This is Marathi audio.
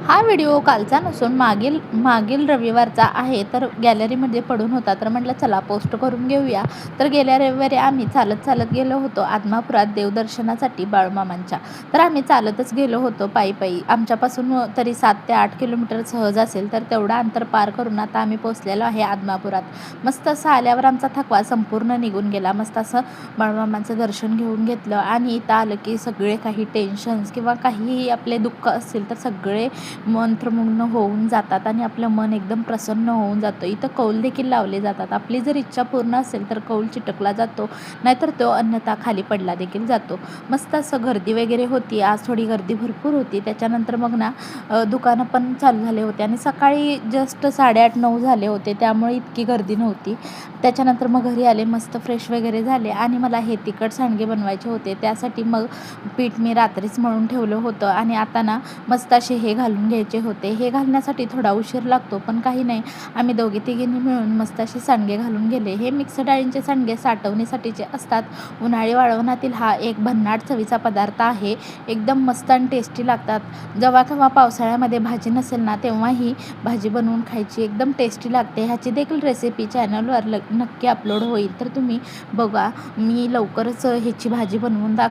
हा व्हिडिओ कालचा नसून मागील मागील रविवारचा आहे. तर गॅलरीमध्ये पडून होता, तर म्हटलं चला पोस्ट करून घेऊया. तर गेल्या रविवारी आम्ही चालत चालत गेलो होतो आदमापुरात देवदर्शनासाठी बाळूमामांच्या. तर आम्ही चालतच गेलो होतो पायी पायी. आमच्यापासून तरी 7 ते 8 किलोमीटर सहज असेल. तर तेवढं अंतर पार करून आता आम्ही पोचलेलो आहे आदमापुरात. मस्त असं आल्यावर आमचा थकवा संपूर्ण निघून गेला. मस्त असं बाळूमामांचं दर्शन घेऊन घेतलं आणि इथं आलं की सगळे काही टेन्शन्स किंवा काहीही आपले दुःख असतील तर सगळे मंत्रमुग्ध होऊन जातात आणि आपलं मन एकदम प्रसन्न होऊन जातं. इथं कौल देखील लावले जातात. आपली जर इच्छा पूर्ण असेल तर कौल चिटकला जातो, नाहीतर तो अन्यथा खाली पडला देखील जातो. मस्त असं गर्दी वगैरे होती. आज थोडी गर्दी भरपूर होती. त्याच्यानंतर मग ना दुकानं पण चालू झाले होते आणि सकाळी जस्ट 8:30-9 झाले होते, त्यामुळे इतकी गर्दी नव्हती. त्याच्यानंतर मग घरी आले, मस्त फ्रेश वगैरे झाले आणि मला हे तिखट सांडगे बनवायचे होते. त्यासाठी मग पीठ मी रात्रीच मळून ठेवलं होतं आणि आता ना मस्त असे हे घालून घ्यायचे होते. हे घालण्यासाठी थोडा उशीर लागतो, पण काही नाही. आम्ही दोघी तिघींनी मिळून मस्त असे सांडगे घालून गेले. हे मिक्स डाळींचे सांडगे साठवणीसाठीचे असतात. उन्हाळी वाळवणातील हा एक भन्नाट चवीचा पदार्थ आहे. एकदम मस्त आणि टेस्टी लागतात. जेव्हा केव्हा पावसाळ्यामध्ये भाजी नसेल ना, तेव्हा ही भाजी बनवून खायची, एकदम टेस्टी लागते. ह्याची देखील रेसिपी चॅनलवर नक्की अपलोड होईल, तर तुम्ही बघा. मी लवकरच ह्याची भाजी बनवून